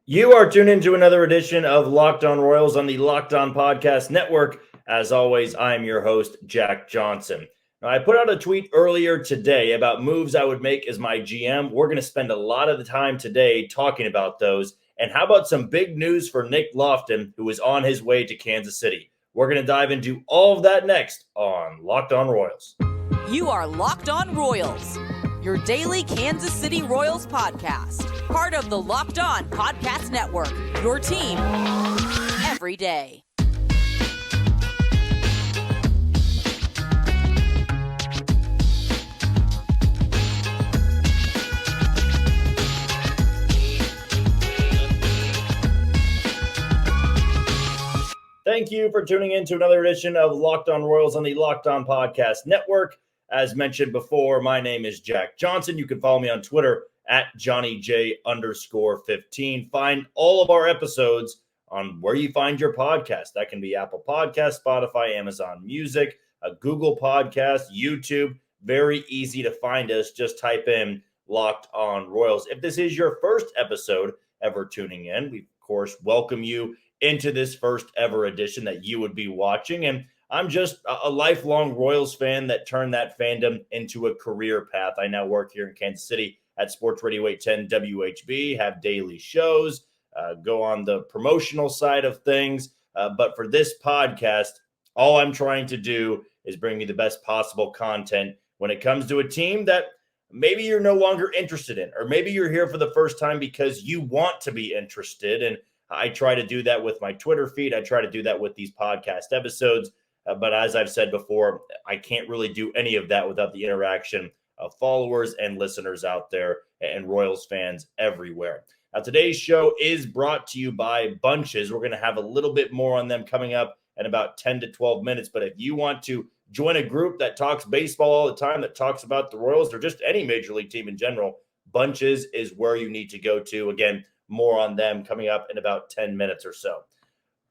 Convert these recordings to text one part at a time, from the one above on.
You are tuned into another edition of Locked On Royals on the Locked On Podcast Network. As always, I am your host, Jack Johnson. Now, I put out a tweet earlier today about moves I would make as my GM. We're going to spend a lot of the time today talking about those. And how about some big news for Nick Loftin, who is on his way to Kansas City? We're going to dive into all of that next on Locked On Royals. You are Locked On Royals, your daily Kansas City Royals podcast. Part of the Locked On Podcast Network, your team every day. Thank you for tuning in to another edition of Locked On Royals on the Locked On Podcast Network. As mentioned before, my name is Jack Johnson. You can follow me on Twitter at JohnnyJ_15. Find all of our episodes on where you find your podcast. That can be Apple Podcasts, Spotify, Amazon Music, a Google Podcast, YouTube. Very easy to find us. Just type in Locked On Royals. If this is your first episode ever tuning in, we, of course, welcome you into this first ever edition that you would be watching. And I'm just a lifelong Royals fan that turned that fandom into a career path. I now work here in Kansas City at Sports Radio 810 WHB, have daily shows, go on the promotional side of things. But for this podcast, all I'm trying to do is bring you the best possible content when it comes to a team that maybe you're no longer interested in, or maybe you're here for the first time because you want to be interested. And I try to do that with my Twitter feed. I try to do that with these podcast episodes. But as I've said before, I can't really do any of that without the interaction of followers and listeners out there and Royals fans everywhere. Now, today's show is brought to you by Bunches. We're going to have a little bit more on them coming up in about 10 to 12 minutes. But if you want to join a group that talks baseball all the time, that talks about the Royals or just any major league team in general, Bunches is where you need to go to. Again, more on them coming up in about 10 minutes or so.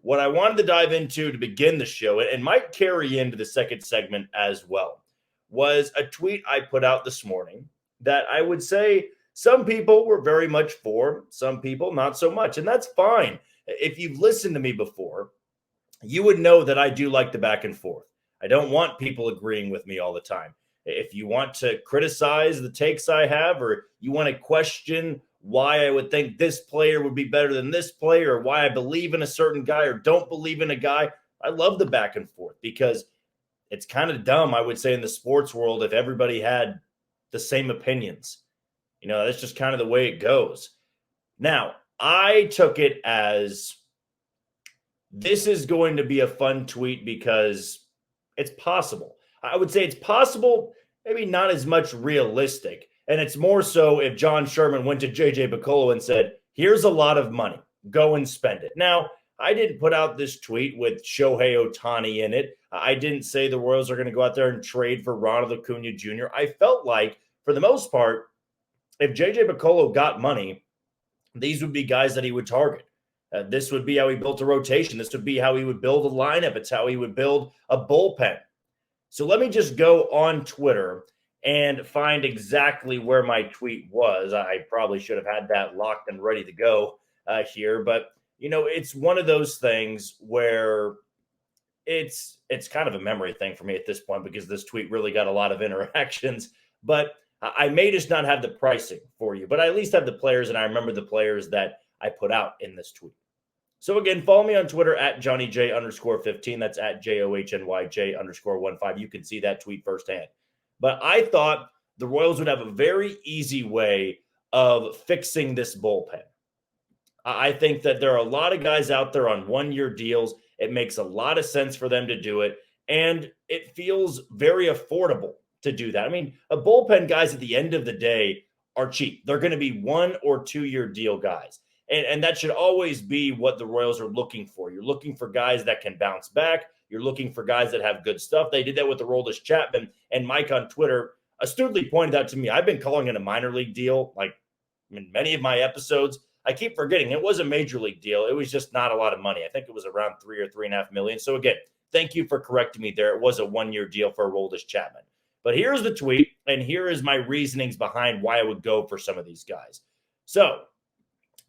What I wanted to dive into to begin the show, and might carry into the second segment as well, was a tweet I put out this morning that I would say some people were very much for, some people not so much, and that's fine. If you've listened to me before, you would know that I do like the back and forth. I don't want people agreeing with me all the time. If you want to criticize the takes I have, or you want to question why I would think this player would be better than this player, or why I believe in a certain guy or don't believe in a guy, I love the back and forth because it's kind of dumb, I would say, in the sports world if everybody had the same opinions. You know, that's just kind of the way it goes. Now, I took it as this is going to be a fun tweet because it's possible. I would say it's possible, maybe not as much realistic. And it's more so if John Sherman went to J.J. Picollo and said, here's a lot of money, go and spend it. Now, I didn't put out this tweet with Shohei Ohtani in it. I didn't say the Royals are going to go out there and trade for Ronald Acuna Jr. I felt like, for the most part, if J.J. Picollo got money, these would be guys that he would target. This would be how he built a rotation. This would be how he would build a lineup. It's how he would build a bullpen. So let me just go on Twitter and find exactly where my tweet was. I probably should have had that locked and ready to go here. But, you know, it's one of those things where it's kind of a memory thing for me at this point because this tweet really got a lot of interactions. But I may just not have the pricing for you, but I at least have the players, and I remember the players that I put out in this tweet. So again, follow me on Twitter at JohnnyJ_15. That's at JOHNYJ_15. You can see that tweet firsthand. But I thought the Royals would have a very easy way of fixing this bullpen. I think that there are a lot of guys out there on one-year deals. It makes a lot of sense for them to do it, and it feels very affordable to do that. I mean, a bullpen guys at the end of the day are cheap. They're going to be 1 or 2 year deal guys. And that should always be what the Royals are looking for. You're looking for guys that can bounce back. You're looking for guys that have good stuff. They did that with the Aroldis Chapman, and Mike on Twitter astutely pointed out to me, I've been calling it a minor league deal, like in many of my episodes. I keep forgetting it was a major league deal. It was just not a lot of money. I think it was around $3 or $3.5 million. So again, thank you for correcting me there. It was a 1 year deal for Aroldis Chapman. But here's the tweet, and here is my reasonings behind why I would go for some of these guys. So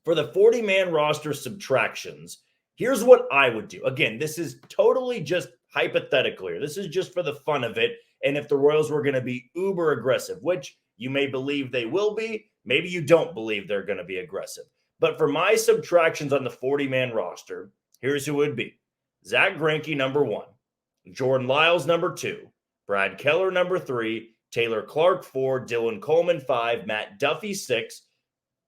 For the 40-man roster subtractions, here's what I would do. Again, this is totally just hypothetical here. This is just for the fun of it. And if the Royals were going to be uber aggressive, which you may believe they will be, maybe you don't believe they're going to be aggressive. But for my subtractions on the 40-man roster, here's who it would be. Zach Greinke, number 1. Jordan Lyles, number 2. Brad Keller, number 3. Taylor Clark, 4. Dylan Coleman, 5. Matt Duffy, 6.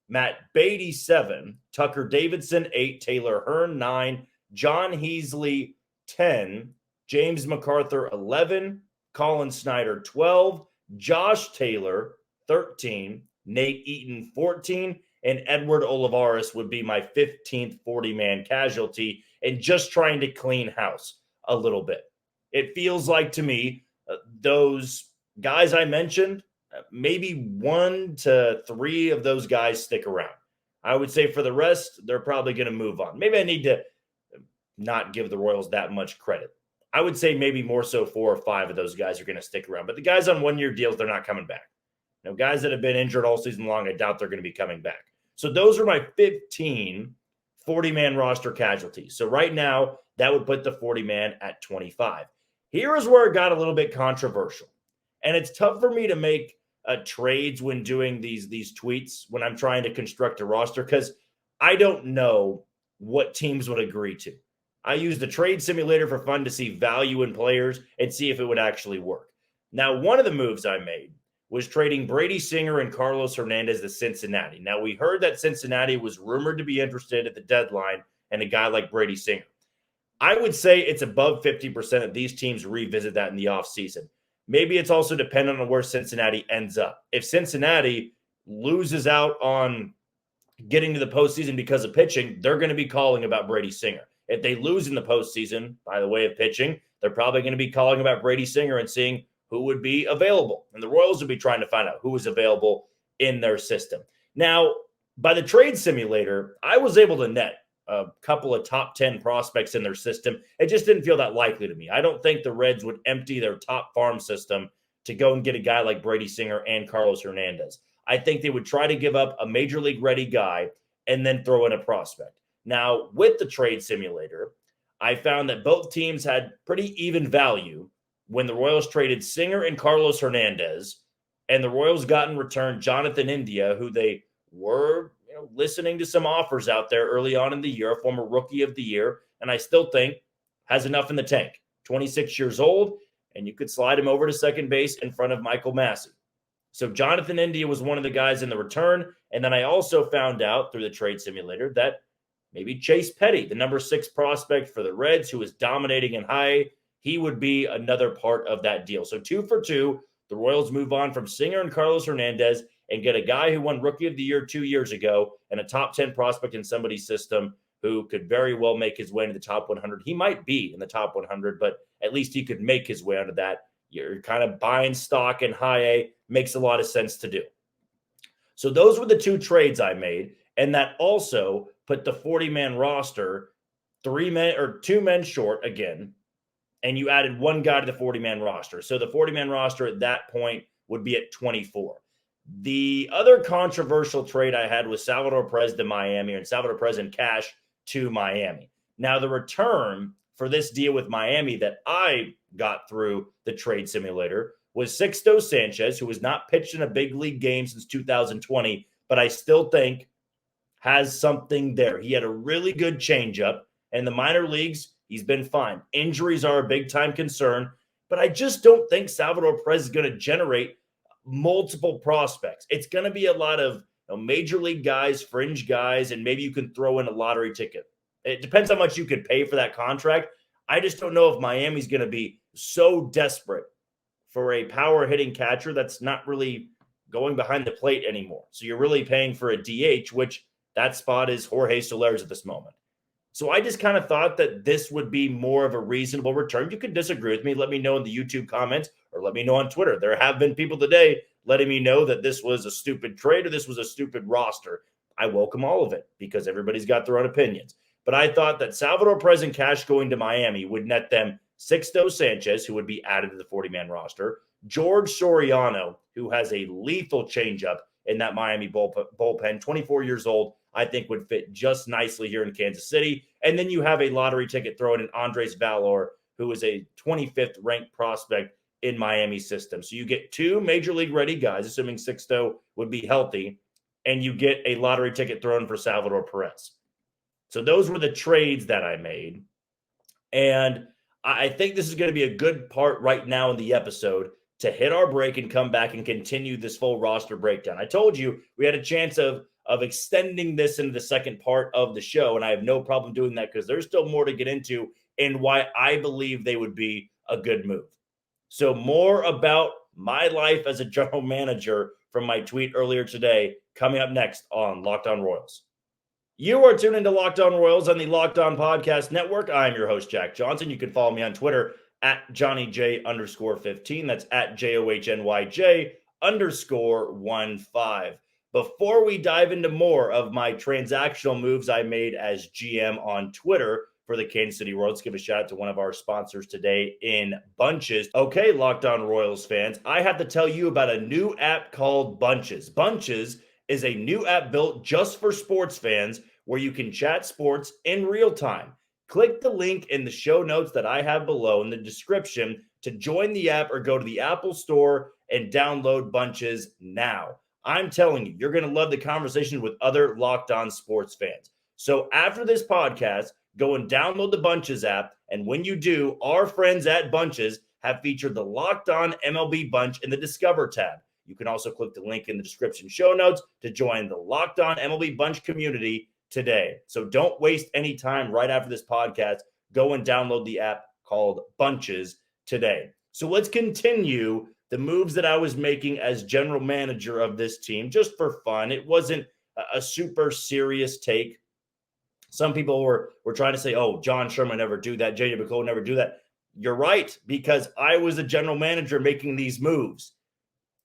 Matt Beatty, 7. Tucker Davidson, 8. Taylor Hearn, 9. John Heasley, 10. James MacArthur, 11. Colin Snyder, 12. Josh Taylor, 13. Nate Eaton, 14. And Edward Olivares would be my 15th 40-man casualty, and just trying to clean house a little bit. It feels like to me, those guys I mentioned, maybe 1 to 3 of those guys stick around. I would say for the rest, they're probably going to move on. Maybe I need to not give the Royals that much credit. I would say maybe more so 4 or 5 of those guys are going to stick around. But the guys on one-year deals, they're not coming back. Guys that have been injured all season long, I doubt they're going to be coming back. So those are my 15 40-man roster casualties. So right now, that would put the 40-man at 25. Here is where it got a little bit controversial. And it's tough for me to make trades when doing these tweets when I'm trying to construct a roster because I don't know what teams would agree to. I use the trade simulator for fun to see value in players and see if it would actually work. Now, one of the moves I made was trading Brady Singer and Carlos Hernandez to Cincinnati. Now, we heard that Cincinnati was rumored to be interested at the deadline in a guy like Brady Singer. I would say it's above 50% that these teams revisit that in the offseason. Maybe it's also dependent on where Cincinnati ends up. If Cincinnati loses out on getting to the postseason because of pitching, they're going to be calling about Brady Singer. If they lose in the postseason, by the way of pitching, they're probably going to be calling about Brady Singer and seeing who would be available. And the Royals would be trying to find out who was available in their system. Now, by the trade simulator, I was able to net a couple of top 10 prospects in their system. It just didn't feel that likely to me. I don't think the Reds would empty their top farm system to go and get a guy like Brady Singer and Carlos Hernandez. I think they would try to give up a major league ready guy and then throw in a prospect. Now, with the trade simulator, I found that both teams had pretty even value when the Royals traded Singer and Carlos Hernandez, and the Royals got in return Jonathan India, who they were listening to some offers out there early on in the year, a former rookie of the year, and I still think has enough in the tank. 26 years old, and you could slide him over to second base in front of Michael Massey. So Jonathan India was one of the guys in the return, and then I also found out through the trade simulator that maybe Chase Petty, the number 6 prospect for the Reds, who is dominating in high, he would be another part of that deal. So 2 for 2, the Royals move on from Singer and Carlos Hernandez and get a guy who won Rookie of the Year 2 years ago and a top 10 prospect in somebody's system who could very well make his way into the top 100. He might be in the top 100, but at least he could make his way onto that. You're kind of buying stock in high A. Makes a lot of sense to do. So those were the 2 trades I made, and that also put the 40-man roster 2 men short again, and you added 1 guy to the 40-man roster. So the 40-man roster at that point would be at 24. The other controversial trade I had was Salvador Perez to Miami and Salvador Perez in cash to Miami. Now, the return for this deal with Miami that I got through the trade simulator was Sixto Sanchez, who has not pitched in a big league game since 2020, but I still think has something there. He had a really good changeup. In the minor leagues, he's been fine. Injuries are a big-time concern, but I just don't think Salvador Perez is going to generate multiple prospects. It's going to be a lot of major league guys, fringe guys, and maybe you can throw in a lottery ticket. It depends how much you could pay for that contract. I just don't know if Miami's going to be so desperate for a power-hitting catcher that's not really going behind the plate anymore. So you're really paying for a DH, which that spot is Jorge Soler's at this moment. So I just kind of thought that this would be more of a reasonable return. You can disagree with me. Let me know in the YouTube comments or let me know on Twitter. There have been people today letting me know that this was a stupid trade or this was a stupid roster. I welcome all of it because everybody's got their own opinions. But I thought that Salvador Perez and cash going to Miami would net them Sixto Sanchez, who would be added to the 40-man roster, George Soriano, who has a lethal changeup in that Miami bullpen, 24 years old. I think would fit just nicely here in Kansas City. And then you have a lottery ticket thrown in Andres Valor, who is a 25th ranked prospect in Miami's system. So you get 2 major league ready guys, assuming Sixto would be healthy, and you get a lottery ticket thrown for Salvador Perez. So those were the trades that I made. And I think this is going to be a good part right now in the episode to hit our break and come back and continue this full roster breakdown. I told you we had a chance of extending this into the second part of the show, and I have no problem doing that because there's still more to get into and why I believe they would be a good move. So more about my life as a general manager from my tweet earlier today coming up next on Locked On Royals. You are tuned into Locked On Royals on the Locked On Podcast Network. I'm your host, Jack Johnson. You can follow me on Twitter at JohnnyJ_15. That's at JOHNYJ_15. Before we dive into more of my transactional moves I made as GM on Twitter for the Kansas City Royals, give a shout out to one of our sponsors today in Bunches. Okay, Locked On Royals fans, I have to tell you about a new app called Bunches. Bunches is a new app built just for sports fans where you can chat sports in real time. Click the link in the show notes that I have below in the description to join the app or go to the Apple Store and download Bunches now. I'm telling you, you're going to love the conversation with other Locked On sports fans. So after this podcast, go and download the Bunches app. And when you do, our friends at Bunches have featured the Locked On MLB Bunch in the Discover tab. You can also click the link in the description show notes to join the Locked On MLB Bunch community today. So don't waste any time right after this podcast. Go and download the app called Bunches today. So let's continue the moves that I was making as general manager of this team just for fun. It wasn't a super serious take. Some people were trying to say, oh, John Sherman never do that. JJ McCole never do that. You're right, because I was a general manager making these moves.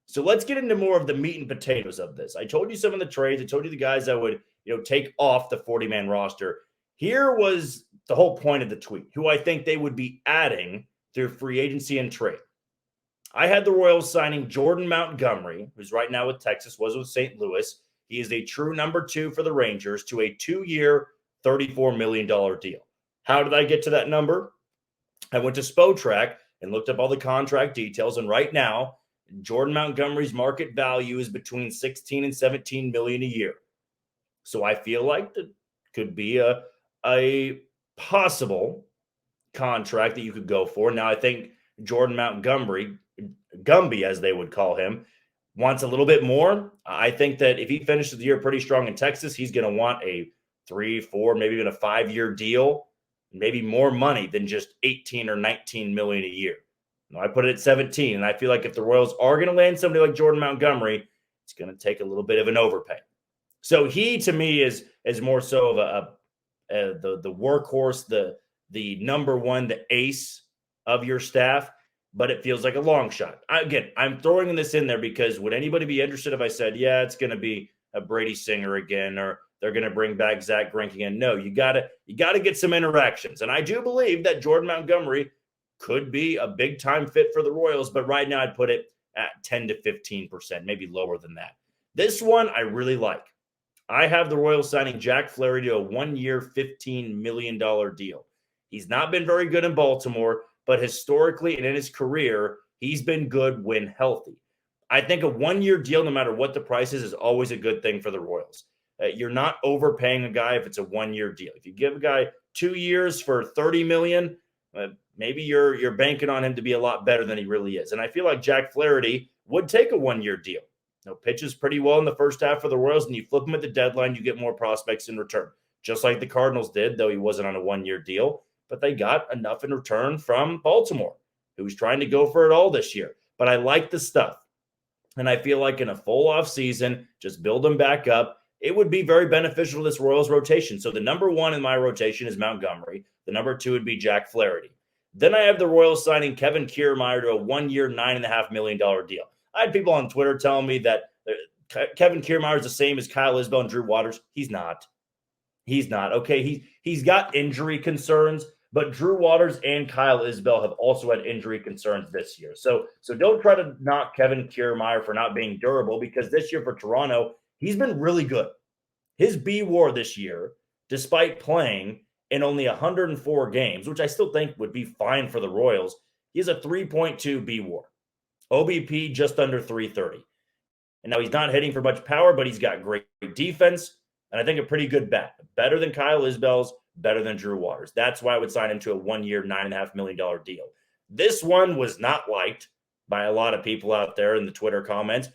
So let's get into more of the meat and potatoes of this. I told you some of the trades. I told you the guys that would, take off the 40-man roster. Here was the whole point of the tweet, who I think they would be adding through free agency and trade. I had the Royals signing Jordan Montgomery, who's right now with Texas, was with St. Louis. He is a true number 2 for the Rangers to a 2-year, $34 million deal. How did I get to that number? I went to Spotrac and looked up all the contract details, and right now, Jordan Montgomery's market value is between 16 and 17 million a year. So I feel like that could be a possible contract that you could go for. Now, I think Jordan Montgomery, Gumby as they would call him, wants a little bit more. I think that if he finishes the year pretty strong in Texas, he's going to want a 3, 4, maybe even a 5-year deal, maybe more money than just 18 or 19 million a year. No, I put it at 17, and I feel like if the Royals are going to land somebody like Jordan Montgomery, it's going to take a little bit of an overpay. So he, to me, is more so of the workhorse, the number one, the ace of your staff, but it feels like a long shot. I'm throwing this in there because would anybody be interested if I said, yeah, it's going to be a Brady Singer again, or they're going to bring back Zach Greinke again? No, you got to get some interactions, and I do believe that Jordan Montgomery could be a big-time fit for the Royals, but right now I'd put it at 10 to 15%, maybe lower than that. This one I really like. I have the Royals signing Jack Flaherty to a 1-year, $15 million deal. He's not been very good in Baltimore, but historically and in his career, he's been good when healthy. I think a 1-year deal, no matter what the price is always a good thing for the Royals. You're not overpaying a guy if it's a 1-year deal. If you give a guy 2 years for $30 million, maybe you're banking on him to be a lot better than he really is. And I feel like Jack Flaherty would take a 1-year deal. Pitches pretty well in the first half for the Royals, and you flip him at the deadline, you get more prospects in return. Just like the Cardinals did, though he wasn't on a 1-year deal. But they got enough in return from Baltimore, who's trying to go for it all this year. But I like the stuff. And I feel like in a full offseason, just build them back up. It would be very beneficial to this Royals rotation. So the number 1 in my rotation is Montgomery. The number 2 would be Jack Flaherty. Then I have the Royals signing Kevin Kiermaier to a 1-year, $9.5 million deal. I had people on Twitter telling me that Kevin Kiermaier is the same as Kyle Isbell and Drew Waters. He's not. Okay, he's got injury concerns, but Drew Waters and Kyle Isbell have also had injury concerns this year. So don't try to knock Kevin Kiermaier for not being durable, because this year for Toronto, he's been really good. His B WAR this year, despite playing in only 104 games, which I still think would be fine for the Royals, he has a 3.2 B WAR. OBP just under 330. And now he's not hitting for much power, but he's got great defense and I think a pretty good bat. Better than Kyle Isbell's, better than Drew Waters. That's why I would sign him to a 1-year, $9.5 million deal. This one was not liked by a lot of people out there in the Twitter comments.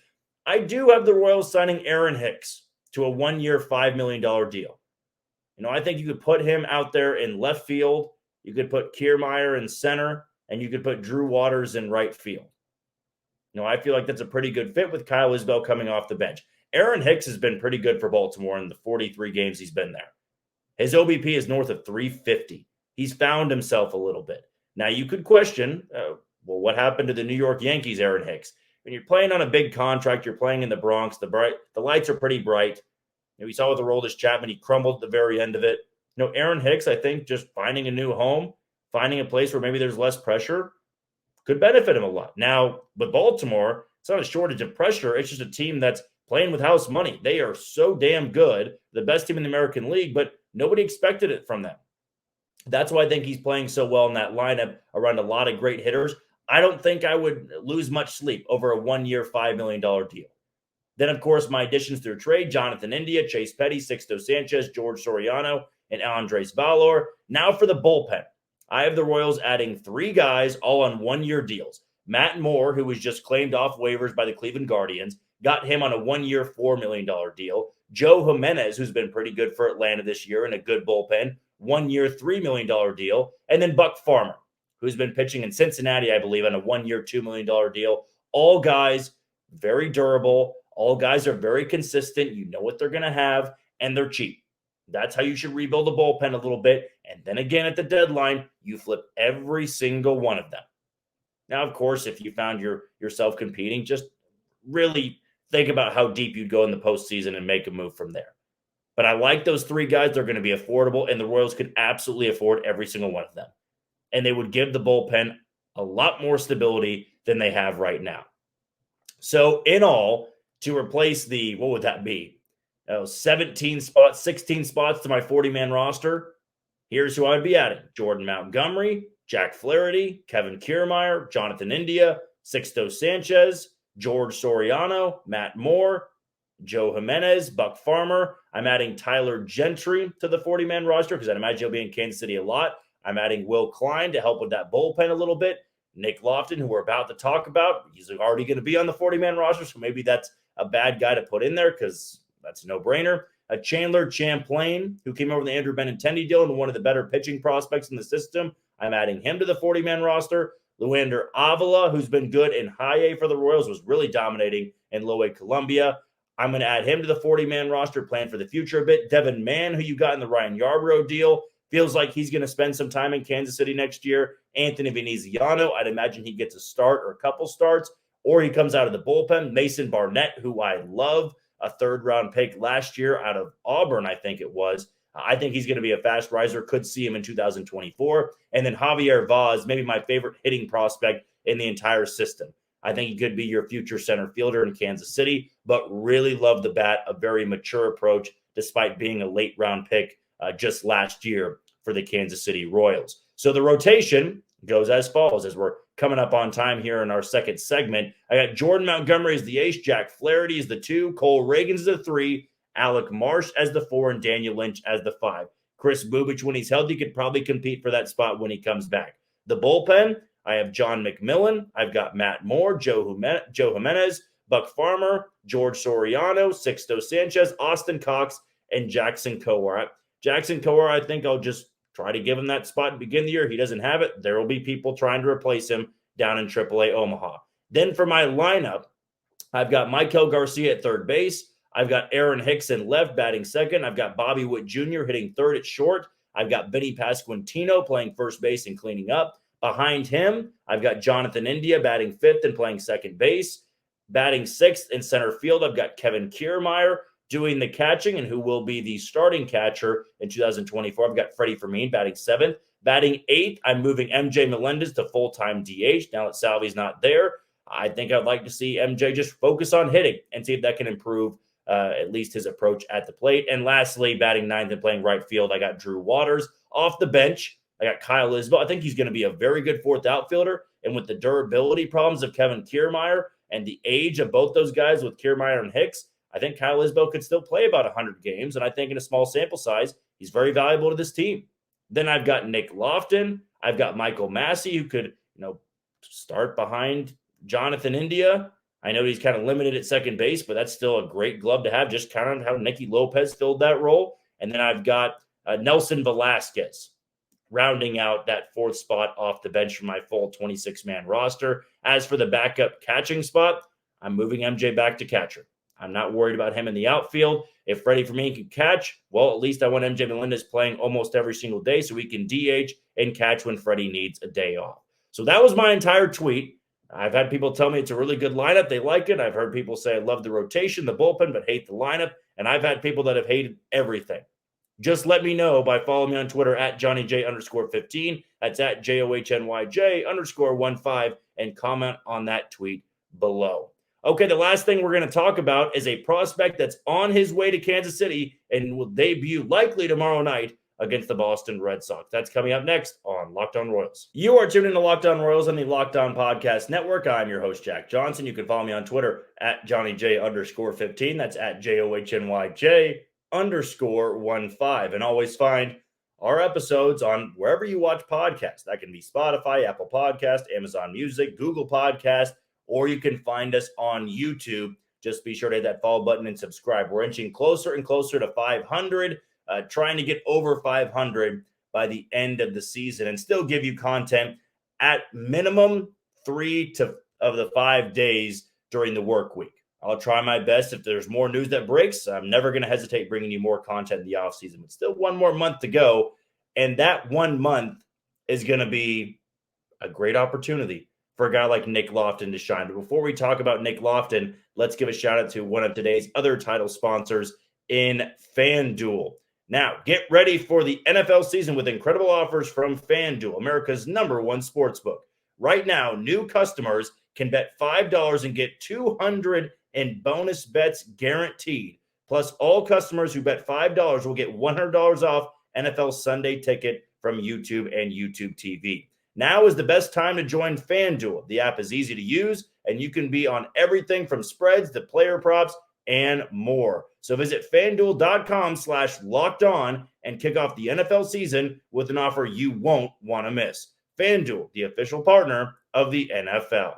I do have the Royals signing Aaron Hicks to a 1-year, $5 million deal. I think you could put him out there in left field. You could put Kiermaier in center, and you could put Drew Waters in right field. I feel like that's a pretty good fit with Kyle Isbell coming off the bench. Aaron Hicks has been pretty good for Baltimore in the 43 games he's been there. His OBP is north of 350. He's found himself a little bit. Now, you could question, what happened to the New York Yankees, Aaron Hicks? When you're playing on a big contract, you're playing in the Bronx, the lights are pretty bright. We saw with Aroldis Chapman, he crumbled at the very end of it. Aaron Hicks, I think, just finding a new home, finding a place where maybe there's less pressure, could benefit him a lot. Now, with Baltimore, it's not a shortage of pressure. It's just a team that's playing with house money. They are so damn good, the best team in the American League, but nobody expected it from them. That's why I think he's playing so well in that lineup around a lot of great hitters. I don't think I would lose much sleep over a 1-year, $5 million deal. Then, of course, my additions through trade, Jonathan India, Chase Petty, Sixto Sanchez, George Soriano, and Andres Valor. Now for the bullpen. I have the Royals adding 3 guys all on 1-year deals. Matt Moore, who was just claimed off waivers by the Cleveland Guardians, got him on a 1-year, $4 million deal. Joe Jimenez, who's been pretty good for Atlanta this year and a good bullpen, 1-year, $3 million deal. And then Buck Farmer, who's been pitching in Cincinnati, I believe, on a 1-year, $2 million deal. All guys very durable. All guys are very consistent. You know what they're going to have, and they're cheap. That's how you should rebuild the bullpen a little bit. And then again, at the deadline, you flip every single one of them. Now, of course, if you found yourself competing, just really think about how deep you'd go in the postseason and make a move from there. But I like those 3 guys. They're going to be affordable, and the Royals could absolutely afford every single one of them. And they would give the bullpen a lot more stability than they have right now. So in all, to replace what would that be? 16 spots to my 40-man roster. Here's who I'd be adding. Jordan Montgomery, Jack Flaherty, Kevin Kiermaier, Jonathan India, Sixto Sanchez, George Soriano, Matt Moore, Joe Jimenez, Buck Farmer. I'm adding Tyler Gentry to the 40-man roster because I'd imagine he'll be in Kansas City a lot. I'm adding Will Klein to help with that bullpen a little bit. Nick Loftin, who we're about to talk about, he's already going to be on the 40-man roster, so maybe that's a bad guy to put in there because that's a no-brainer. Chandler Champlain, who came over the Andrew Benintendi deal and one of the better pitching prospects in the system. I'm adding him to the 40-man roster. Luander Avila, who's been good in high A for the Royals, was really dominating in low A Columbia. I'm going to add him to the 40-man roster, plan for the future a bit. Devin Mann, who you got in the Ryan Yarbrough deal, feels like he's going to spend some time in Kansas City next year. Anthony Veneziano, I'd imagine he gets a start or a couple starts, or he comes out of the bullpen. Mason Barnett, who I love, a 3rd-round pick last year out of Auburn, I think it was. I think he's going to be a fast riser. Could see him in 2024. And then Javier Vaz, maybe my favorite hitting prospect in the entire system. I think he could be your future center fielder in Kansas City, but really love the bat, a very mature approach, despite being a late-round pick just last year for the Kansas City Royals. So the rotation goes as follows as we're coming up on time here in our second segment. I got Jordan Montgomery as the ace, Jack Flaherty as the 2, Cole Reagans as the 3, Alec Marsh as the 4, and Daniel Lynch as the 5. Chris Bubich, when he's healthy, could probably compete for that spot when he comes back. The bullpen, I have John McMillan. I've got Matt Moore, Joe Jimenez, Buck Farmer, George Soriano, Sixto Sanchez, Austin Cox, and Jackson Kowar. Jackson Kowar, I think I'll just try to give him that spot to begin the year. He doesn't have it. There will be people trying to replace him down in AAA Omaha. Then for my lineup, I've got Michael Garcia at 3rd base. I've got Aaron Hicks in left batting 2nd. I've got Bobby Witt Jr. hitting 3rd at short. I've got Benny Pasquantino playing 1st base and cleaning up. Behind him, I've got Jonathan India batting 5th and playing 2nd base. Batting 6th in center field, I've got Kevin Kiermaier doing the catching and who will be the starting catcher in 2024. I've got Freddie Fermin batting 7th. Batting 8th, I'm moving MJ Melendez to full-time DH. Now that Salvi's not there, I think I'd like to see MJ just focus on hitting and see if that can improve at least his approach at the plate. And lastly, batting ninth and playing right field, I got Drew Waters. Off the bench, I got Kyle Isbell. I think he's going to be a very good fourth outfielder. And with the durability problems of Kevin Kiermaier and the age of both those guys with Kiermaier and Hicks, I think Kyle Isbell could still play about 100 games. And I think in a small sample size, he's very valuable to this team. Then I've got Nick Loftin. I've got Michael Massey, who could, start behind Jonathan India. I know he's kind of limited at second base, but that's still a great glove to have, just kind of how Nicky Lopez filled that role. And then I've got Nelson Velasquez rounding out that fourth spot off the bench for my full 26-man roster. As for the backup catching spot, I'm moving MJ back to catcher. I'm not worried about him in the outfield. If Freddie Freeman can catch, well, at least I want MJ Melendez playing almost every single day so he can DH and catch when Freddie needs a day off. So that was my entire tweet. I've had people tell me it's a really good lineup. They like it. I've heard people say I love the rotation, the bullpen, but hate the lineup. And I've had people that have hated everything. Just let me know by following me on Twitter at JohnnyJ_15. That's at JOHNYJ_15 and comment on that tweet below. Okay, the last thing we're going to talk about is a prospect that's on his way to Kansas City and will debut likely tomorrow night against the Boston Red Sox. That's coming up next on Locked On Royals. You are tuned into Locked On Royals on the Locked On Podcast Network. I'm your host, Jack Johnson. You can follow me on Twitter at JohnnyJ_15. That's at JOHNYJ_15. And always find our episodes on wherever you watch podcasts. That can be Spotify, Apple Podcast, Amazon Music, Google Podcast, or you can find us on YouTube. Just be sure to hit that follow button and subscribe. We're inching closer and closer to 500, trying to get over 500 by the end of the season and still give you content at minimum 3 of the 5 days during the work week. I'll try my best. If there's more news that breaks, I'm never going to hesitate bringing you more content in the offseason. But still one more month to go, and that 1 month is going to be a great opportunity for a guy like Nick Loftin to shine. But before we talk about Nick Loftin, let's give a shout out to one of today's other title sponsors in FanDuel. Now, get ready for the NFL season with incredible offers from FanDuel, America's #1 sportsbook. Right now, new customers can bet $5 and get $200 in bonus bets guaranteed. Plus, all customers who bet $5 will get $100 off NFL Sunday Ticket from YouTube and YouTube TV. Now is the best time to join FanDuel. The app is easy to use, and you can be on everything from spreads to player props and more. So visit FanDuel.com/lockedon and kick off the NFL season with an offer you won't want to miss. FanDuel, the official partner of the NFL.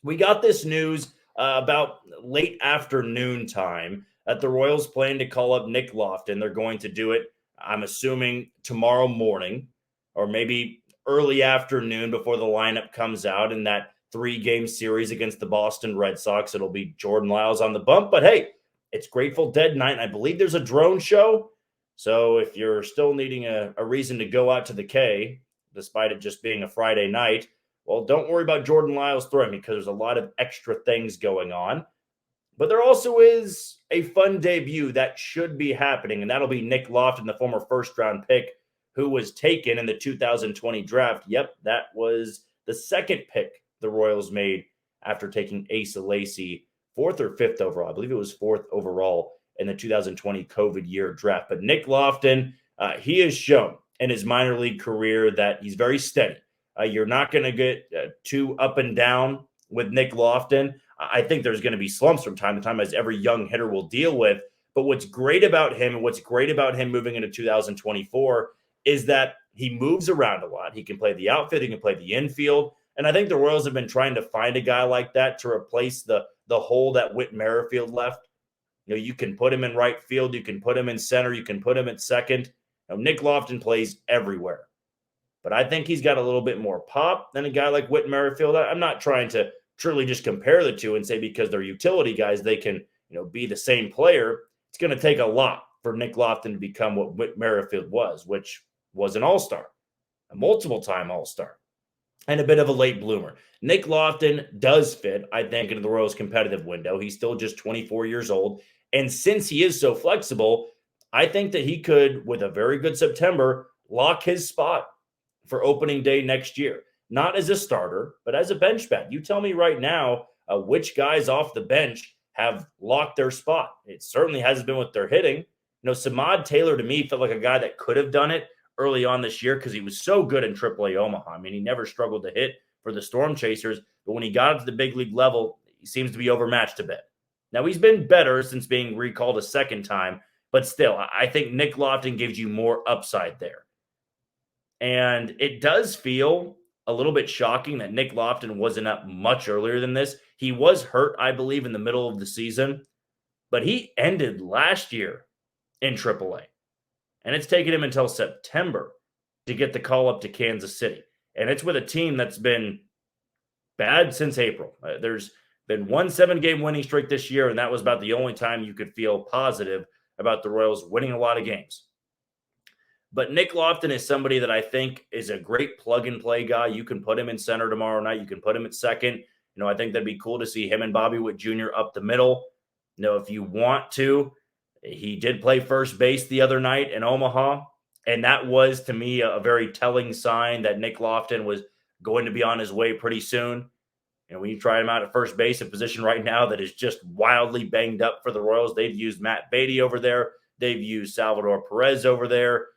We got this news about late afternoon time that the Royals plan to call up Nick Loftin. They're going to do it, I'm assuming, tomorrow morning or maybe early afternoon before the lineup comes out in that 3-game series against the Boston Red Sox. It'll be Jordan Lyles on the bump. But hey, it's Grateful Dead night, and I believe there's a drone show. So if you're still needing a reason to go out to the K, despite it just being a Friday night, well, don't worry about Jordan Lyles throwing because there's a lot of extra things going on. But there also is a fun debut that should be happening, and that'll be Nick Loftin, the former first-round pick who was taken in the 2020 draft. Yep, that was the second pick the Royals made after taking Asa Lacy, 4th or 5th overall. I believe it was 4th overall in the 2020 COVID year draft. But Nick Loftin, he has shown in his minor league career that he's very steady. You're not going to get too up and down with Nick Loftin. I think there's going to be slumps from time to time, as every young hitter will deal with. But what's great about him and what's great about him moving into 2024 is that he moves around a lot. He can play the outfield. He can play the infield. And I think the Royals have been trying to find a guy like that to replace the hole that Whit Merrifield left. You can put him in right field. You can put him in center. You can put him at second. Nick Loftin plays everywhere. But I think he's got a little bit more pop than a guy like Whit Merrifield. I'm not trying to truly just compare the two and say because they're utility guys, they can be the same player. It's going to take a lot for Nick Loftin to become what Whit Merrifield was, which was an all-star, a multiple-time all-star, and a bit of a late bloomer. Nick Loftin does fit, I think, into the Royals' competitive window. He's still just 24 years old. And since he is so flexible, I think that he could, with a very good September, lock his spot for opening day next year. Not as a starter, but as a bench bat. You tell me right now which guys off the bench have locked their spot. It certainly hasn't been with their hitting. Samad Taylor to me felt like a guy that could have done it early on this year because he was so good in AAA Omaha. I mean, he never struggled to hit for the Storm Chasers, but when he got up to the big league level, he seems to be overmatched a bit. Now, he's been better since being recalled a second time, but still, I think Nick Loftin gives you more upside there. And it does feel a little bit shocking that Nick Loftin wasn't up much earlier than this. He was hurt, I believe, in the middle of the season, but he ended last year in AAA. And it's taken him until September to get the call up to Kansas City. And it's with a team that's been bad since April. There's been one 7-game winning streak this year, and that was about the only time you could feel positive about the Royals winning a lot of games. But Nick Loftin is somebody that I think is a great plug-and-play guy. You can put him in center tomorrow night. You can put him at second. I think that'd be cool to see him and Bobby Witt Jr. up the middle. If you want to, he did play first base the other night in Omaha, and that was, to me, a very telling sign that Nick Loftin was going to be on his way pretty soon. When you try him out at first base, a position right now that is just wildly banged up for the Royals. They've used Matt Beatty over there. They've used Salvador Perez over there.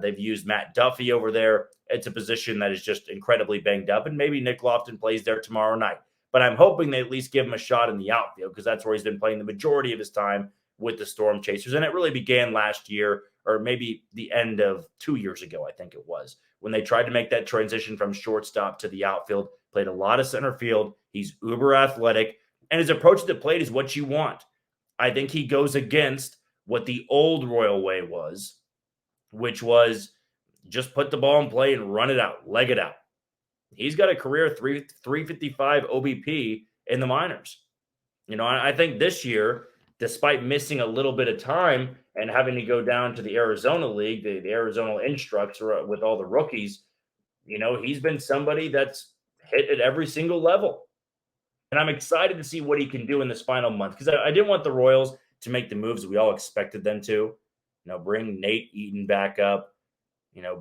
They've used Matt Duffy over there. It's a position that is just incredibly banged up, and maybe Nick Loftin plays there tomorrow night. But I'm hoping they at least give him a shot in the outfield because that's where he's been playing the majority of his time with the Storm Chasers. And it really began last year, or maybe the end of 2 years ago, I think it was, when they tried to make that transition from shortstop to the outfield. Played a lot of center field. He's uber athletic, and his approach to the plate is what you want. I think he goes against what the old Royal way was, which was just put the ball in play and run it out, leg it out. He's got a career 355 OBP in the minors. I think this year, despite missing a little bit of time and having to go down to the Arizona League, the Arizona Instructs with all the rookies, he's been somebody that's hit at every single level. And I'm excited to see what he can do in this final month because I didn't want the Royals to make the moves that we all expected them to. Bring Nate Eaton back up,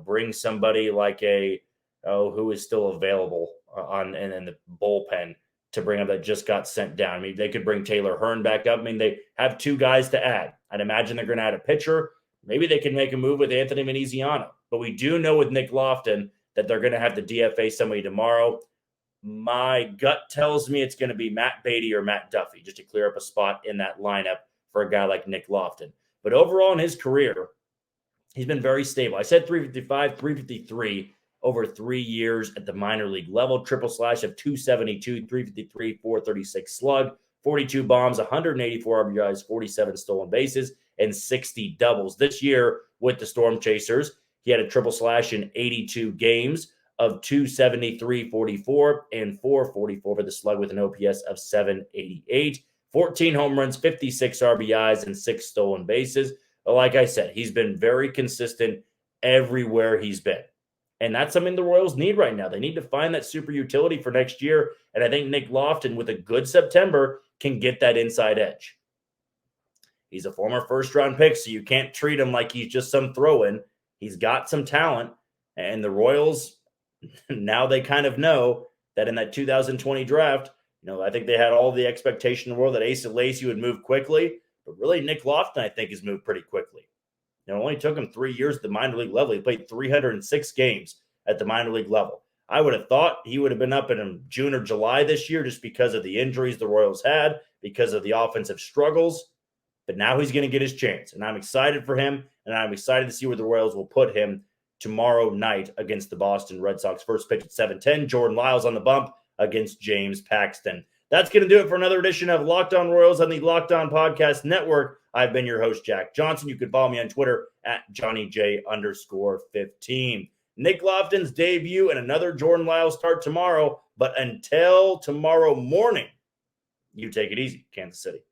bring somebody like who is still available in the bullpen to bring up that just got sent down. I mean, they could bring Taylor Hearn back up. I mean, they have 2 guys to add. I'd imagine they're going to add a pitcher. Maybe they can make a move with Anthony Veneziano. But we do know with Nick Loftin that they're going to have to DFA somebody tomorrow. My gut tells me it's going to be Matt Beatty or Matt Duffy just to clear up a spot in that lineup for a guy like Nick Loftin. But overall in his career, he's been very stable. I said 355, 353 over 3 years at the minor league level. Triple slash of 272, 353, 436 slug, 42 bombs, 184 RBIs, 47 stolen bases, and 60 doubles. This year with the Storm Chasers, he had a triple slash in 82 games of 273, 44, and 444 for the slug with an OPS of 788. 14 home runs, 56 RBIs, and 6 stolen bases. But like I said, he's been very consistent everywhere he's been. And that's something the Royals need right now. They need to find that super utility for next year. And I think Nick Loftin, with a good September, can get that inside edge. He's a former first-round pick, so you can't treat him like he's just some throw-in. He's got some talent. And the Royals, now they kind of know that in that 2020 draft, I think they had all the expectation in the world that Asa Lacy would move quickly. But really, Nick Loftin, I think, has moved pretty quickly. It only took him 3 years at the minor league level. He played 306 games at the minor league level. I would have thought he would have been up in June or July this year just because of the injuries the Royals had, because of the offensive struggles. But now he's going to get his chance. And I'm excited for him, and I'm excited to see where the Royals will put him tomorrow night against the Boston Red Sox. First pitch at 7:10. Jordan Lyles on the bump against James Paxton. That's going to do it for another edition of Locked On Royals on the Locked On Podcast Network. I've been your host, Jack Johnson. You can follow me on Twitter at JohnnyJ_15. Nick Loftin's debut and another Jordan Lyles start tomorrow. But until tomorrow morning, you take it easy, Kansas City.